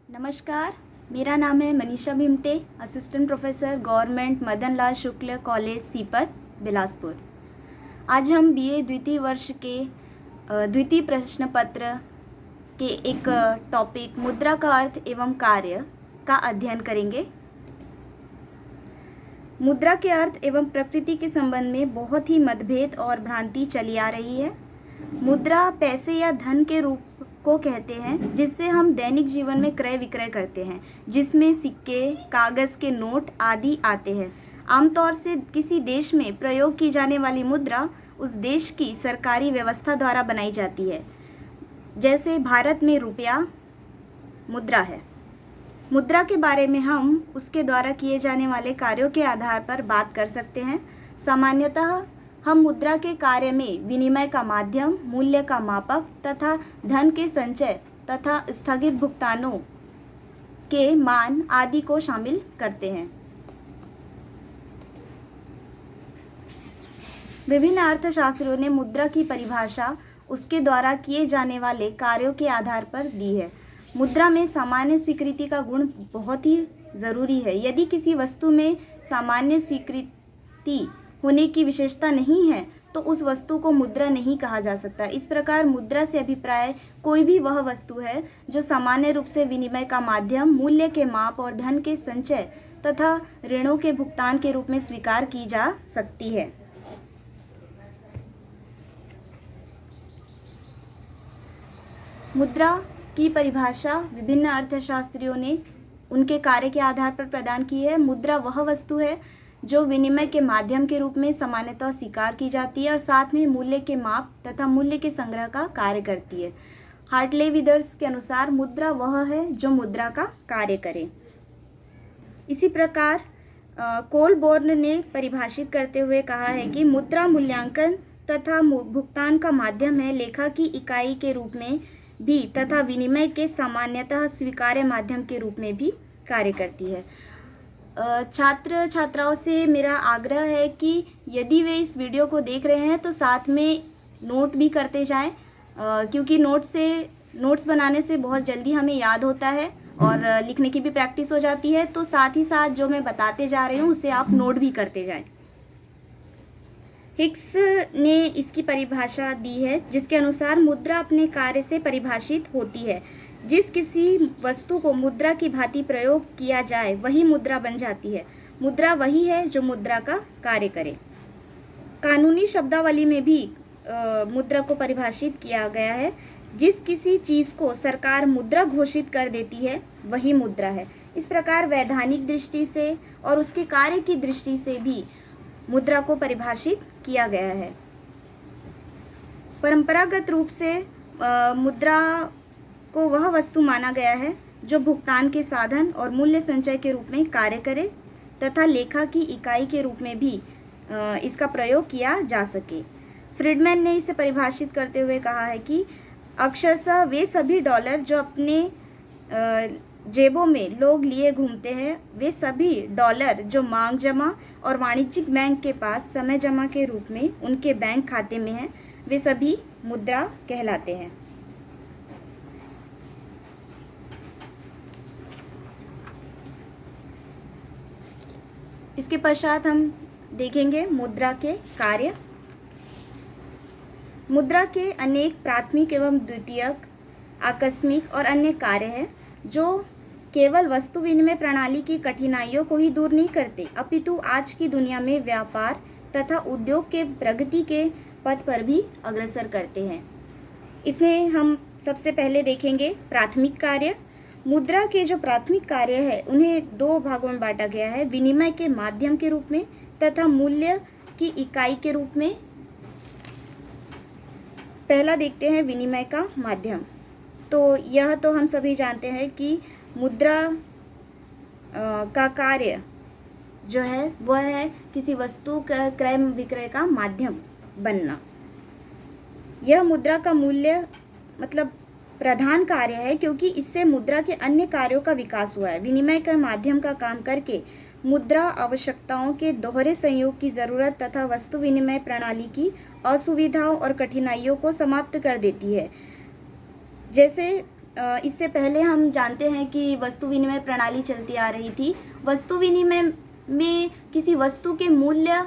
नमस्कार, मेरा नाम है Manisha Bhimte, assistant professor government Madan Lal Shukla college Sipat Bilaspur. आज हम बीए द्वितीय वर्ष के द्वितीय प्रश्न पत्र के एक टॉपिक मुद्रा का अर्थ एवं कार्य का अध्ययन करेंगे। मुद्रा के अर्थ एवं प्रकृति के संबंध में बहुत ही मतभेद और भ्रांति चली आ रही है। मुद्रा पैसे या धन के रूप को कहते हैं जिससे हम दैनिक जीवन में क्रय विक्रय करते हैं, जिसमें सिक्के, कागज़ के नोट आदि आते हैं। आमतौर से किसी देश में प्रयोग की जाने वाली मुद्रा उस देश की सरकारी व्यवस्था द्वारा बनाई जाती है। जैसे भारत में रुपया मुद्रा है। मुद्रा के बारे में हम उसके द्वारा किए जाने वाले कार्यों के आधार पर बात कर सकते हैं। सामान्यतः हम मुद्रा के कार्य में विनिमय का माध्यम, मूल्य का मापक तथा धन के संचय तथा स्थगित भुगतानों के मान आदि को शामिल करते हैं। विभिन्न अर्थशास्त्रियों ने मुद्रा की परिभाषा उसके द्वारा किए जाने वाले कार्यों के आधार पर दी है। मुद्रा में सामान्य स्वीकृति का गुण बहुत ही ज़रूरी है। यदि किसी वस्तु में सामान्य स्वीकृति होने की विशेषता नहीं है तो उस वस्तु को मुद्रा नहीं कहा जा सकता। इस प्रकार मुद्रा से अभिप्राय कोई भी वह वस्तु है जो सामान्य रूप से विनिमय का माध्यम, मूल्य के माप और धन के संचय तथा ऋणों के भुगतान के रूप में स्वीकार की जा सकती है। मुद्रा की परिभाषा विभिन्न अर्थशास्त्रियों ने उनके कार्य के आधार पर प्रदान की है। मुद्रा वह वस्तु है जो विनिमय के माध्यम के रूप में सामान्यतः स्वीकार की जाती है और साथ में मूल्य के माप तथा मूल्य के संग्रह का कार्य करती है। हार्टले विदर्स के अनुसार मुद्रा वह है जो मुद्रा का कार्य करे। इसी प्रकार कोलबोर्न ने परिभाषित करते हुए कहा है कि मुद्रा मूल्यांकन तथा भुगतान का माध्यम है, लेखा की इकाई के रूप में भी तथा विनिमय के सामान्यतः स्वीकार्य माध्यम के रूप में भी कार्य करती है। छात्र छात्राओं से मेरा आग्रह है कि यदि वे इस वीडियो को देख रहे हैं तो साथ में नोट भी करते जाएं, क्योंकि नोट्स बनाने से बहुत जल्दी हमें याद होता है और लिखने की भी प्रैक्टिस हो जाती है। तो साथ ही साथ जो मैं बताते जा रही हूँ उसे आप नोट भी करते जाएं। हिक्स ने इसकी परिभाषा दी है जिसके अनुसार मुद्रा अपने कार्य से परिभाषित होती है। जिस किसी वस्तु को मुद्रा की भांति प्रयोग किया जाए वही मुद्रा बन जाती है। मुद्रा वही है जो मुद्रा का कार्य करे। कानूनी शब्दावली में भी मुद्रा को परिभाषित किया गया है। जिस किसी चीज़ को सरकार मुद्रा घोषित कर देती है वही मुद्रा है। इस प्रकार वैधानिक दृष्टि से और उसके कार्य की दृष्टि से भी मुद्रा को परिभाषित किया गया है। परंपरागत रूप से मुद्रा को वह वस्तु माना गया है जो भुगतान के साधन और मूल्य संचय के रूप में कार्य करे तथा लेखा की इकाई के रूप में भी इसका प्रयोग किया जा सके। फ्रीडमैन ने इसे परिभाषित करते हुए कहा है कि अक्षरशः वे सभी डॉलर जो अपने जेबों में लोग लिए घूमते हैं, वे सभी डॉलर जो मांग जमा और वाणिज्यिक बैंक के पास समय जमा के रूप में उनके बैंक खाते में हैं, वे सभी मुद्रा कहलाते हैं। इसके पश्चात हम देखेंगे मुद्रा के कार्य। मुद्रा के अनेक प्राथमिक एवं द्वितीयक, आकस्मिक और अन्य कार्य हैं जो केवल वस्तु विनिमय प्रणाली की कठिनाइयों को ही दूर नहीं करते, अपितु आज की दुनिया में व्यापार तथा उद्योग के प्रगति के पथ पर भी अग्रसर करते हैं। इसमें हम सबसे पहले देखेंगे प्राथमिक कार्य। मुद्रा के जो प्राथमिक कार्य है उन्हें दो भागों में बांटा गया है, विनिमय के माध्यम के रूप में तथा मूल्य की इकाई के रूप में। पहला देखते हैं विनिमय का माध्यम। तो यह तो हम सभी जानते हैं कि मुद्रा का कार्य जो है वह है किसी वस्तु का क्रय विक्रय का माध्यम बनना। यह मुद्रा का मूल्य मतलब प्रधान कार्य है, क्योंकि इससे मुद्रा के अन्य कार्यों का विकास हुआ है। विनिमय के माध्यम का काम करके मुद्रा आवश्यकताओं के दोहरे संयोग की ज़रूरत तथा वस्तु विनिमय प्रणाली की असुविधाओं और कठिनाइयों को समाप्त कर देती है। जैसे इससे पहले हम जानते हैं कि वस्तु विनिमय प्रणाली चलती आ रही थी। वस्तु विनिमय में किसी वस्तु के मूल्य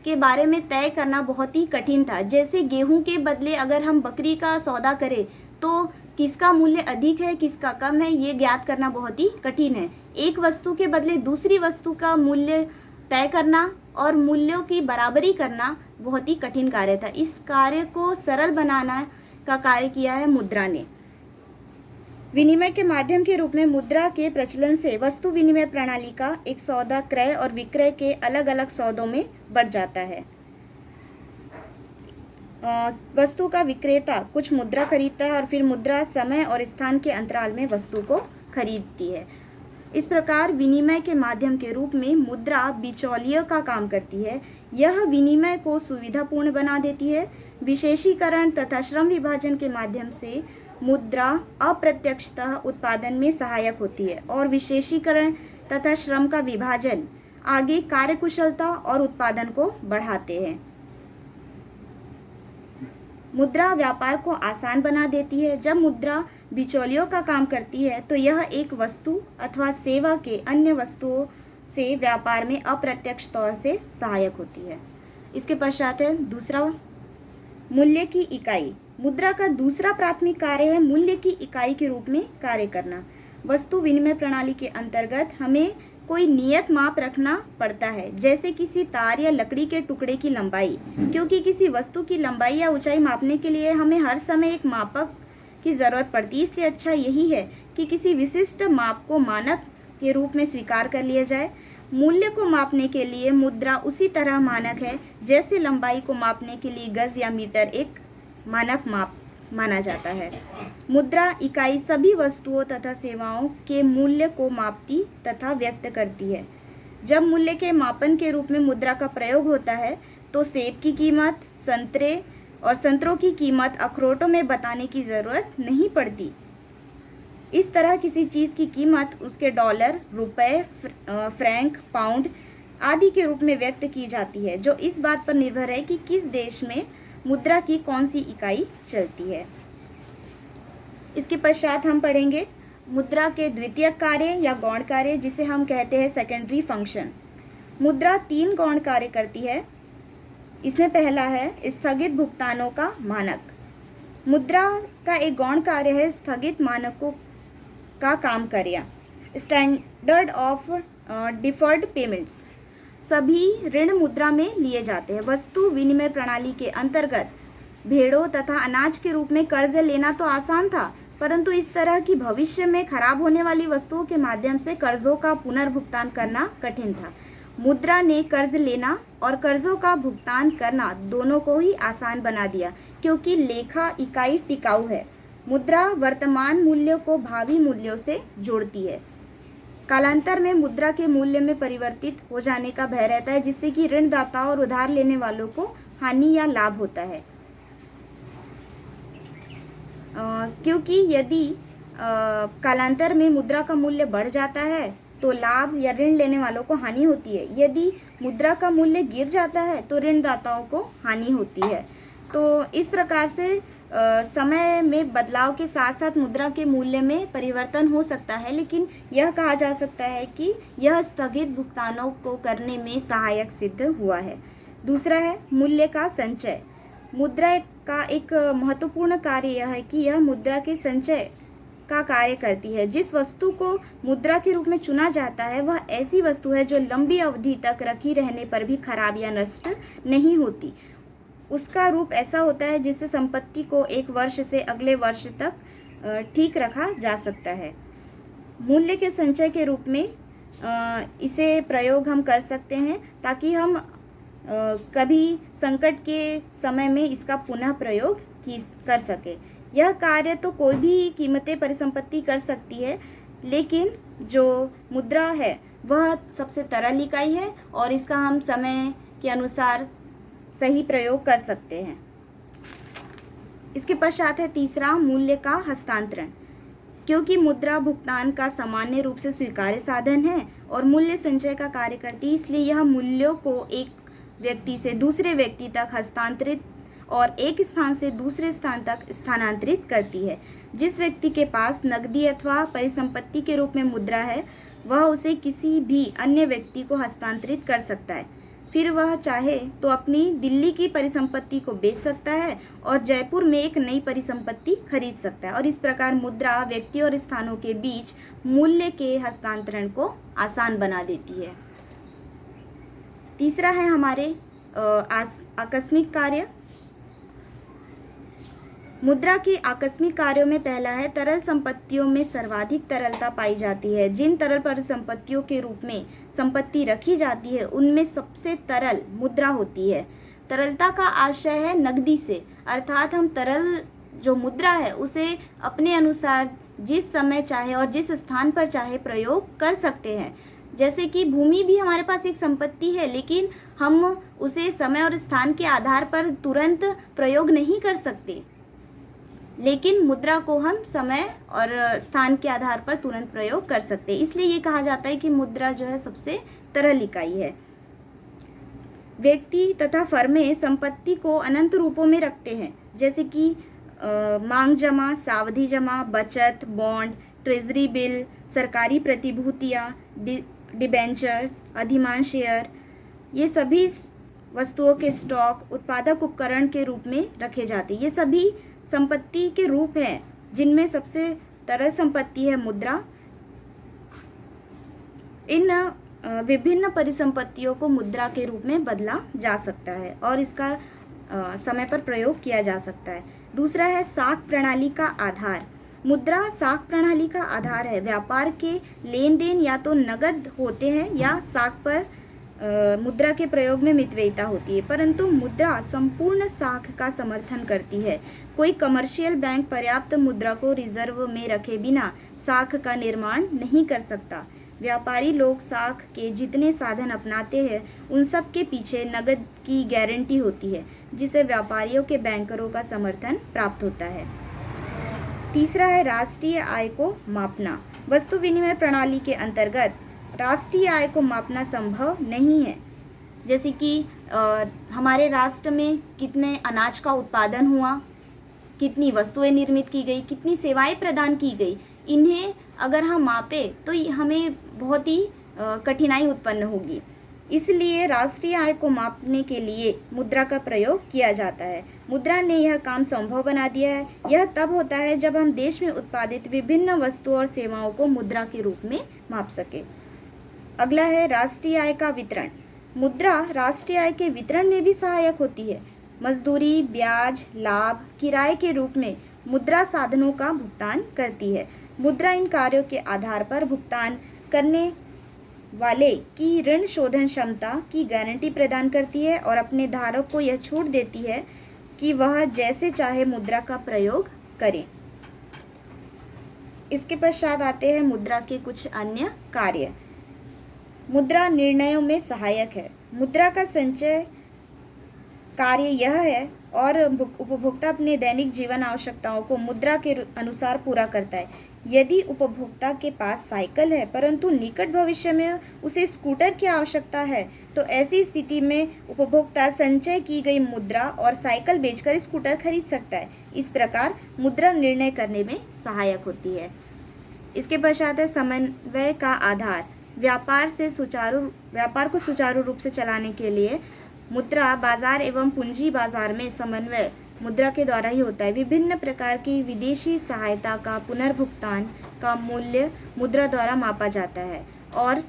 के बारे में तय करना बहुत ही कठिन था। जैसे गेहूं के बदले अगर हम बकरी का सौदा करें तो किसका मूल्य अधिक है किसका कम है ये ज्ञात करना बहुत ही कठिन है। एक वस्तु के बदले दूसरी वस्तु का मूल्य तय करना और मूल्यों की बराबरी करना बहुत ही कठिन कार्य था। इस कार्य को सरल बनाना का कार्य किया है मुद्रा ने। विनिमय के माध्यम के रूप में मुद्रा के प्रचलन से वस्तु विनिमय प्रणाली का एक सौदा क्रय और विक्रय के अलग अलग सौदों में बढ़ जाता है। वस्तु का विक्रेता कुछ मुद्रा खरीदता है और फिर मुद्रा समय और स्थान के अंतराल में वस्तु को खरीदती है। इस प्रकार विनिमय के माध्यम के रूप में मुद्रा बिचौलियों का काम करती है। यह विनिमय को सुविधापूर्ण बना देती है। विशेषीकरण तथा श्रम विभाजन के माध्यम से मुद्रा अप्रत्यक्षतः उत्पादन में सहायक होती है और विशेषीकरण तथा श्रम का विभाजन आगे कार्यकुशलता और उत्पादन को बढ़ाते हैं। मुद्रा व्यापार को आसान बना देती है। जब मुद्रा बिचौलियों का काम करती है तो यह एक वस्तु अथवा सेवा के अन्य वस्तुओं से व्यापार में अप्रत्यक्ष तौर से सहायक होती है। इसके पश्चात है दूसरा, मूल्य की इकाई। मुद्रा का दूसरा प्राथमिक कार्य है मूल्य की इकाई के रूप में कार्य करना। वस्तु विनिमय प्रणाली के अंतर्गत हमें कोई नियत माप रखना पड़ता है, जैसे किसी तार या लकड़ी के टुकड़े की लंबाई, क्योंकि किसी वस्तु की लंबाई या ऊंचाई मापने के लिए हमें हर समय एक मापक की ज़रूरत पड़ती है। इसलिए अच्छा यही है कि किसी विशिष्ट माप को मानक के रूप में स्वीकार कर लिया जाए। मूल्य को मापने के लिए मुद्रा उसी तरह मानक है जैसे लंबाई को मापने के लिए गज या मीटर एक मानक माप माना जाता है। मुद्रा इकाई सभी वस्तुओं तथा सेवाओं के मूल्य को मापती तथा व्यक्त करती है। जब मूल्य के मापन के रूप में मुद्रा का प्रयोग होता है तो सेब की कीमत, संतरे और संतरों की कीमत अखरोटों में बताने की ज़रूरत नहीं पड़ती। इस तरह किसी चीज़ की कीमत उसके डॉलर, रुपए, फ्रैंक, पाउंड आदि के रूप में व्यक्त की जाती है, जो इस बात पर निर्भर है कि किस देश में मुद्रा की कौन सी इकाई चलती है। इसके पश्चात हम पढ़ेंगे मुद्रा के द्वितीय कार्य या गौण कार्य, जिसे हम कहते हैं सेकेंडरी फंक्शन। मुद्रा 3 गौण कार्य करती है। इसमें पहला है स्थगित भुगतानों का मानक। मुद्रा का एक गौण कार्य है स्थगित मानकों का काम कार्य, स्टैंडर्ड ऑफ डिफर्ड पेमेंट्स। सभी ऋण मुद्रा में लिए जाते हैं। वस्तु विनिमय प्रणाली के अंतर्गत भेड़ों तथा अनाज के रूप में कर्ज लेना तो आसान था, परंतु इस तरह की भविष्य में खराब होने वाली वस्तुओं के माध्यम से कर्जों का पुनर्भुगतान करना कठिन था। मुद्रा ने कर्ज लेना और कर्जों का भुगतान करना दोनों को ही आसान बना दिया, क्योंकि लेखा इकाई टिकाऊ है। मुद्रा वर्तमान मूल्यों को भावी मूल्यों से जोड़ती है। कालांतर में मुद्रा के मूल्य में परिवर्तित हो जाने का भय रहता है, जिससे कि ऋणदाताओं और उधार लेने वालों को हानि या लाभ होता है। क्योंकि यदि कालांतर में मुद्रा का मूल्य बढ़ जाता है तो लाभ या ऋण लेने वालों को हानि होती है। यदि मुद्रा का मूल्य गिर जाता है तो ऋणदाताओं को हानि होती है। तो इस प्रकार से समय में बदलाव के साथ साथ मुद्रा के मूल्य में परिवर्तन हो सकता है, लेकिन यह कहा जा सकता है कि यह स्थगित भुगतानों को करने में सहायक सिद्ध हुआ है। दूसरा है मूल्य का संचय। मुद्रा का एक महत्वपूर्ण कार्य यह है कि यह मुद्रा के संचय का कार्य करती है। जिस वस्तु को मुद्रा के रूप में चुना जाता है वह ऐसी वस्तु है जो लंबी अवधि तक रखी रहने पर भी खराब या नष्ट नहीं होती। उसका रूप ऐसा होता है जिससे संपत्ति को 1 वर्ष से अगले वर्ष तक ठीक रखा जा सकता है। मूल्य के संचय के रूप में इसे प्रयोग हम कर सकते हैं ताकि हम कभी संकट के समय में इसका पुनः प्रयोग कर सके। यह कार्य तो कोई भी कीमतें परिसंपत्ति कर सकती है, लेकिन जो मुद्रा है वह सबसे तरल इकाई है और इसका हम समय के अनुसार सही प्रयोग कर सकते हैं। इसके पश्चात है तीसरा, मूल्य का हस्तांतरण। क्योंकि मुद्रा भुगतान का सामान्य रूप से स्वीकार्य साधन है और मूल्य संचय का कार्य करती है, इसलिए यह मूल्यों को एक व्यक्ति से दूसरे व्यक्ति तक हस्तांतरित और एक स्थान से दूसरे स्थान तक स्थानांतरित करती है। जिस व्यक्ति के पास नकदी अथवा परिसंपत्ति के रूप में मुद्रा है वह उसे किसी भी अन्य व्यक्ति को हस्तांतरित कर सकता है। फिर वह चाहे तो अपनी दिल्ली की परिसंपत्ति को बेच सकता है और जयपुर में एक नई परिसंपत्ति खरीद सकता है। और इस प्रकार मुद्रा व्यक्ति और स्थानों के बीच मूल्य के हस्तांतरण को आसान बना देती है। तीसरा है हमारे आकस्मिक कार्य। मुद्रा के आकस्मिक कार्यों में पहला है तरल संपत्तियों में सर्वाधिक तरलता पाई जाती है। जिन तरल परिसंपत्तियों के रूप में संपत्ति रखी जाती है उनमें सबसे तरल मुद्रा होती है। तरलता का आशय है नकदी से, अर्थात हम तरल जो मुद्रा है उसे अपने अनुसार जिस समय चाहे और जिस स्थान पर चाहे प्रयोग कर सकते हैं। जैसे कि भूमि भी हमारे पास एक संपत्ति है, लेकिन हम उसे समय और स्थान के आधार पर तुरंत प्रयोग नहीं कर सकते, लेकिन मुद्रा को हम समय और स्थान के आधार पर तुरंत प्रयोग कर सकते हैं। इसलिए ये कहा जाता है कि मुद्रा जो है सबसे तरल इकाई है। व्यक्ति तथा फर्में संपत्ति को अनंत रूपों में रखते हैं, जैसे कि मांग जमा, सावधि जमा, बचत, बॉन्ड, ट्रेजरी बिल, सरकारी प्रतिभूतियाँ, डिबेंचर्स, अधिमान शेयर। ये सभी वस्तुओं के स्टॉक उत्पादक उपकरण के रूप में रखे जाते हैं। ये सभी संपत्ति के रूप हैं जिनमें सबसे तरल संपत्ति है मुद्रा। इन विभिन्न परिसंपत्तियों को मुद्रा के रूप में बदला जा सकता है और इसका समय पर प्रयोग किया जा सकता है। दूसरा है साख प्रणाली का आधार। मुद्रा साख प्रणाली का आधार है। व्यापार के लेन देन या तो नगद होते हैं या साख पर मुद्रा के प्रयोग में मितव्ययिता होती है, परंतु मुद्रा संपूर्ण साख का समर्थन करती है। कोई कमर्शियल बैंक पर्याप्त मुद्रा को रिजर्व में रखे बिना साख का निर्माण नहीं कर सकता। व्यापारी लोग साख के जितने साधन अपनाते हैं उन सब के पीछे नगद की गारंटी होती है, जिसे व्यापारियों के बैंकरों का समर्थन प्राप्त होता है। तीसरा है राष्ट्रीय आय को मापना। वस्तु विनिमय प्रणाली के अंतर्गत राष्ट्रीय आय को मापना संभव नहीं है। जैसे कि हमारे राष्ट्र में कितने अनाज का उत्पादन हुआ, कितनी वस्तुएं निर्मित की गई, कितनी सेवाएं प्रदान की गई, इन्हें अगर हम मापें तो हमें बहुत ही कठिनाई उत्पन्न होगी। इसलिए राष्ट्रीय आय को मापने के लिए मुद्रा का प्रयोग किया जाता है। मुद्रा ने यह काम संभव बना दिया है। यह तब होता है जब हम देश में उत्पादित विभिन्न वस्तुओं और सेवाओं को मुद्रा के रूप में माप सके। अगला है राष्ट्रीय आय का वितरण। मुद्रा राष्ट्रीय आय के वितरण में भी सहायक होती है। मजदूरी, ब्याज, लाभ, किराए के रूप में मुद्रा साधनों का भुगतान करती है। मुद्रा इन कार्यों के आधार पर भुगतान करने वाले की ऋण शोधन क्षमता की गारंटी प्रदान करती है और अपने धारक को यह छूट देती है कि वह जैसे चाहे मुद्रा का प्रयोग करें। इसके पश्चात आते हैं मुद्रा के कुछ अन्य कार्य। मुद्रा निर्णयों में सहायक है। मुद्रा का संचय कार्य यह है और उपभोक्ता अपने दैनिक जीवन आवश्यकताओं को मुद्रा के अनुसार पूरा करता है। यदि उपभोक्ता के पास साइकिल है परंतु निकट भविष्य में उसे स्कूटर की आवश्यकता है, तो ऐसी स्थिति में उपभोक्ता संचय की गई मुद्रा और साइकिल बेचकर स्कूटर खरीद सकता है। इस प्रकार मुद्रा निर्णय करने में सहायक होती है। इसके पश्चात है समन्वय का आधार। व्यापार को सुचारू रूप से चलाने के लिए मुद्रा बाजार एवं पूंजी बाजार में समन्वय मुद्रा के द्वारा ही होता है। विभिन्न प्रकार की विदेशी सहायता का पुनर्भुगतान का मूल्य मुद्रा द्वारा मापा जाता है और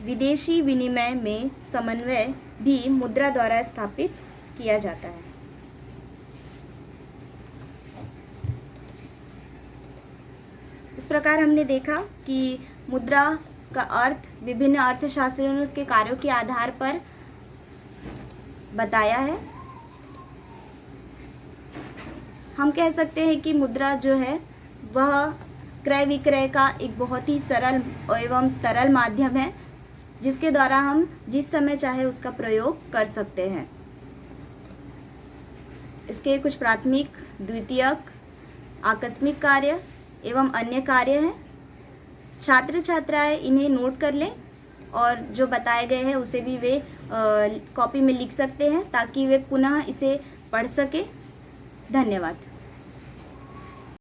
विदेशी विनिमय में समन्वय भी मुद्रा द्वारा स्थापित किया जाता है। इस प्रकार हमने देखा कि मुद्रा का अर्थ विभिन्न अर्थशास्त्रियों ने उसके कार्यों के आधार पर बताया है। हम कह सकते हैं कि मुद्रा जो है वह क्रय विक्रय का एक बहुत ही सरल एवं तरल माध्यम है, जिसके द्वारा हम जिस समय चाहे उसका प्रयोग कर सकते हैं। इसके कुछ प्राथमिक, द्वितीयक, आकस्मिक कार्य एवं अन्य कार्य हैं। छात्र छात्राएं इन्हें नोट कर लें और जो बताए गए हैं उसे भी वे कॉपी में लिख सकते हैं ताकि वे पुनः इसे पढ़ सकें। धन्यवाद।